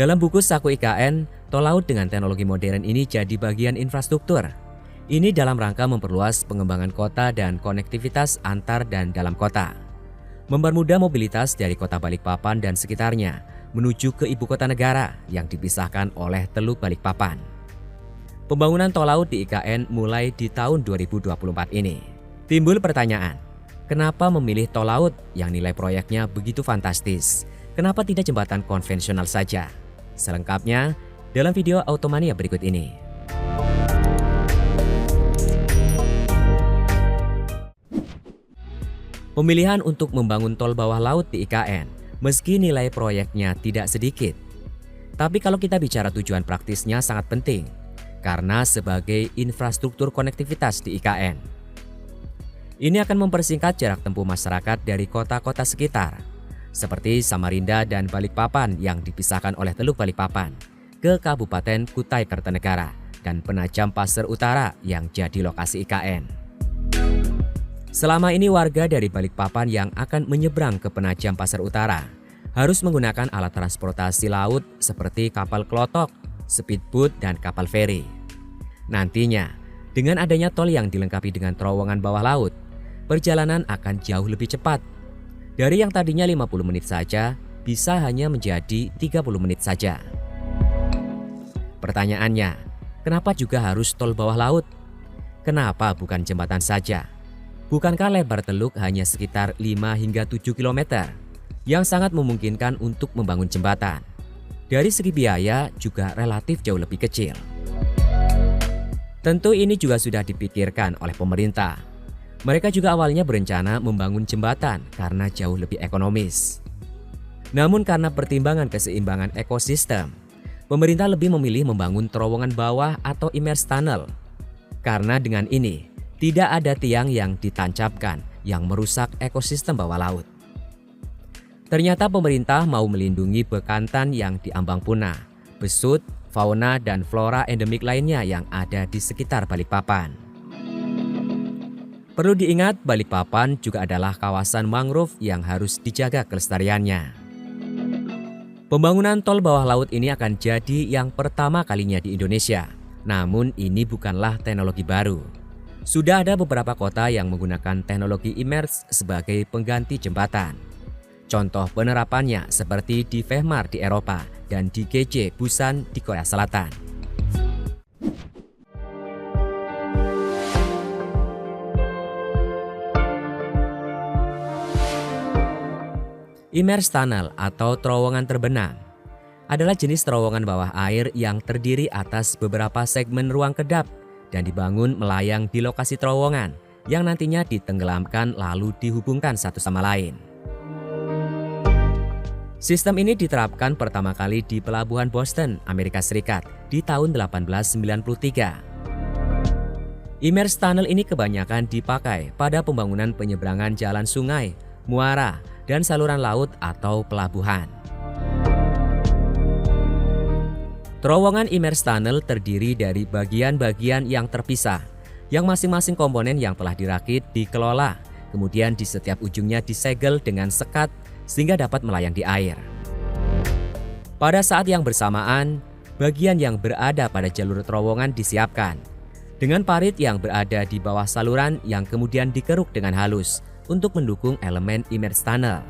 Dalam buku Saku IKN, tol laut dengan teknologi modern ini jadi bagian infrastruktur. Ini dalam rangka memperluas pengembangan kota dan konektivitas antar dan dalam kota. Mempermudah mobilitas dari kota Balikpapan dan sekitarnya menuju ke ibu kota negara yang dipisahkan oleh Teluk Balikpapan. Pembangunan tol laut di IKN mulai di tahun 2024 ini. Timbul pertanyaan, kenapa memilih tol laut yang nilai proyeknya begitu fantastis? Kenapa tidak jembatan konvensional saja? Selengkapnya dalam video Automania berikut ini. Pemilihan untuk membangun tol bawah laut di IKN, meski nilai proyeknya tidak sedikit. Tapi kalau kita bicara tujuan praktisnya sangat penting, karena sebagai infrastruktur konektivitas di IKN. Ini akan mempersingkat jarak tempuh masyarakat dari kota-kota sekitar, seperti Samarinda dan Balikpapan yang dipisahkan oleh Teluk Balikpapan, ke Kabupaten Kutai Kartanegara dan Penajam Pasir Utara yang jadi lokasi IKN. Selama ini warga dari Balikpapan yang akan menyeberang ke Penajam Pasir Utara harus menggunakan alat transportasi laut seperti kapal klotok, speedboat, dan kapal feri. Nantinya, dengan adanya tol yang dilengkapi dengan terowongan bawah laut, perjalanan akan jauh lebih cepat. Dari yang tadinya 50 menit saja, bisa hanya menjadi 30 menit saja. Pertanyaannya, kenapa juga harus tol bawah laut? Kenapa bukan jembatan saja? Bukankah lebar teluk hanya sekitar 5 hingga 7 km, yang sangat memungkinkan untuk membangun jembatan? Dari segi biaya juga relatif jauh lebih kecil. Tentu ini juga sudah dipikirkan oleh pemerintah. Mereka juga awalnya berencana membangun jembatan karena jauh lebih ekonomis. Namun karena pertimbangan keseimbangan ekosistem, pemerintah lebih memilih membangun terowongan bawah atau immerse tunnel. Karena dengan ini, tidak ada tiang yang ditancapkan yang merusak ekosistem bawah laut. Ternyata pemerintah mau melindungi bekantan yang diambang punah, besut, fauna dan flora endemik lainnya yang ada di sekitar Balikpapan. Perlu diingat, Balikpapan juga adalah kawasan mangrove yang harus dijaga kelestariannya. Pembangunan tol bawah laut ini akan jadi yang pertama kalinya di Indonesia. Namun ini bukanlah teknologi baru. Sudah ada beberapa kota yang menggunakan teknologi immerse sebagai pengganti jembatan. Contoh penerapannya seperti di Vehmar di Eropa dan di Gyeonggi, Busan di Korea Selatan. Immerse tunnel atau terowongan terbenam adalah jenis terowongan bawah air yang terdiri atas beberapa segmen ruang kedap dan dibangun melayang di lokasi terowongan yang nantinya ditenggelamkan lalu dihubungkan satu sama lain. Sistem ini diterapkan pertama kali di Pelabuhan Boston, Amerika Serikat di tahun 1893. Immerse tunnel ini kebanyakan dipakai pada pembangunan penyeberangan jalan sungai, muara, dan saluran laut atau pelabuhan. Terowongan immerse tunnel terdiri dari bagian-bagian yang terpisah, yang masing-masing komponen yang telah dirakit dikelola, kemudian di setiap ujungnya disegel dengan sekat sehingga dapat melayang di air. Pada saat yang bersamaan, bagian yang berada pada jalur terowongan disiapkan, dengan parit yang berada di bawah saluran yang kemudian dikeruk dengan halus untuk mendukung elemen immerse tunnel.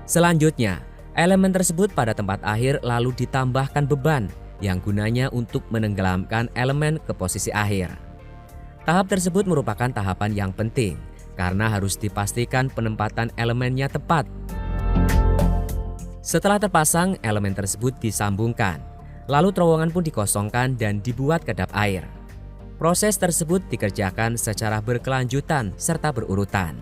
Selanjutnya, elemen tersebut pada tempat akhir lalu ditambahkan beban yang gunanya untuk menenggelamkan elemen ke posisi akhir. Tahap tersebut merupakan tahapan yang penting karena harus dipastikan penempatan elemennya tepat. Setelah terpasang, elemen tersebut disambungkan, lalu terowongan pun dikosongkan dan dibuat kedap air. Proses tersebut dikerjakan secara berkelanjutan serta berurutan.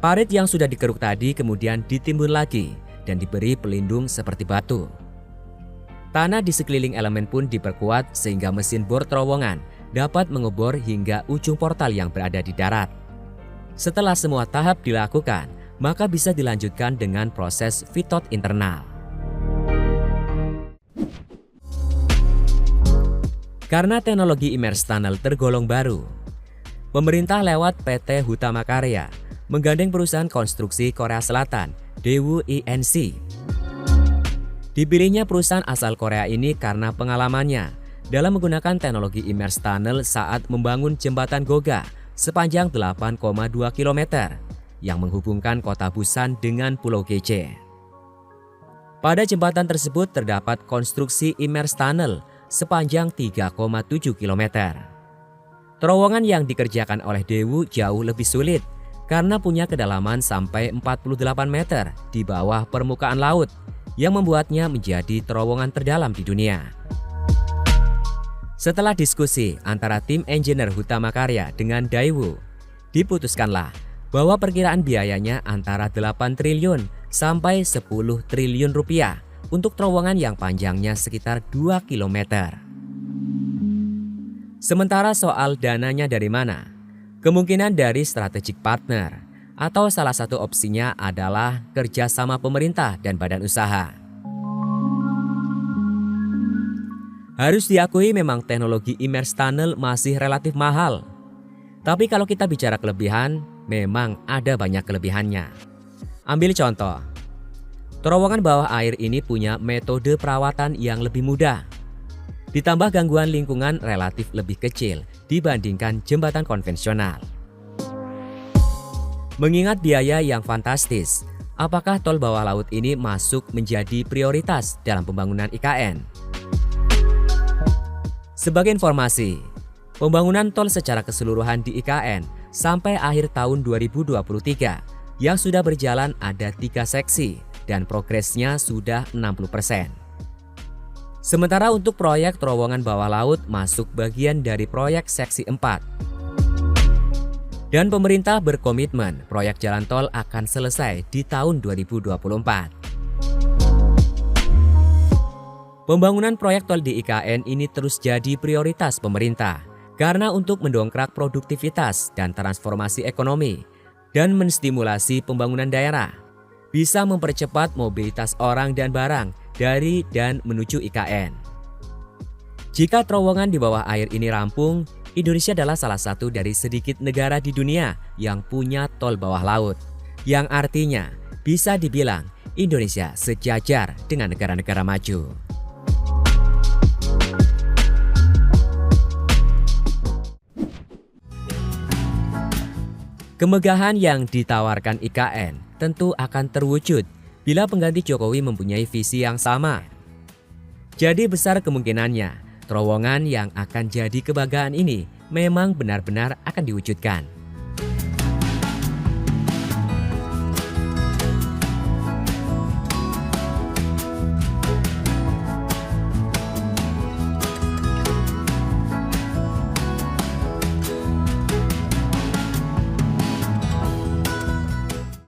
Parit yang sudah dikeruk tadi kemudian ditimbun lagi dan diberi pelindung seperti batu. Tanah di sekeliling elemen pun diperkuat sehingga mesin bor terowongan dapat mengebor hingga ujung portal yang berada di darat. Setelah semua tahap dilakukan, maka bisa dilanjutkan dengan proses fit-out internal. Karena teknologi immerse tunnel tergolong baru, pemerintah lewat PT Hutama Karya menggandeng perusahaan konstruksi Korea Selatan Daewoo E&C. Dipilihnya perusahaan asal Korea ini karena pengalamannya dalam menggunakan teknologi immerse tunnel saat membangun jembatan Goga sepanjang 8,2 km yang menghubungkan kota Busan dengan Pulau Gece. Pada jembatan tersebut terdapat konstruksi immerse tunnel sepanjang 3,7 km. Terowongan yang dikerjakan oleh Daewoo jauh lebih sulit karena punya kedalaman sampai 48 meter di bawah permukaan laut yang membuatnya menjadi terowongan terdalam di dunia. Setelah diskusi antara tim engineer Hutama Karya dengan Daewoo, diputuskanlah bahwa perkiraan biayanya antara 8 triliun sampai 10 triliun rupiah untuk terowongan yang panjangnya sekitar 2 km. Sementara soal dananya dari mana? Kemungkinan dari strategic partner atau salah satu opsinya adalah kerjasama pemerintah dan badan usaha. Harus diakui memang teknologi immerse tunnel masih relatif mahal. Tapi kalau kita bicara kelebihan, memang ada banyak kelebihannya. Ambil contoh, terowongan bawah air ini punya metode perawatan yang lebih mudah. Ditambah gangguan lingkungan relatif lebih kecil dibandingkan jembatan konvensional. Mengingat biaya yang fantastis, apakah tol bawah laut ini masuk menjadi prioritas dalam pembangunan IKN? Sebagai informasi, pembangunan tol secara keseluruhan di IKN sampai akhir tahun 2023 yang sudah berjalan ada 3 seksi dan progresnya sudah 60%. Sementara untuk proyek terowongan bawah laut masuk bagian dari proyek seksi 4. Dan pemerintah berkomitmen proyek jalan tol akan selesai di tahun 2024. Pembangunan proyek tol di IKN ini terus jadi prioritas pemerintah karena untuk mendongkrak produktivitas dan transformasi ekonomi dan menstimulasi pembangunan daerah, bisa mempercepat mobilitas orang dan barang dari dan menuju IKN. Jika terowongan di bawah air ini rampung, Indonesia adalah salah satu dari sedikit negara di dunia yang punya tol bawah laut, yang artinya bisa dibilang Indonesia sejajar dengan negara-negara maju. Kemegahan yang ditawarkan IKN tentu akan terwujud bila pengganti Jokowi mempunyai visi yang sama. Jadi besar kemungkinannya terowongan yang akan jadi kebanggaan ini memang benar-benar akan diwujudkan.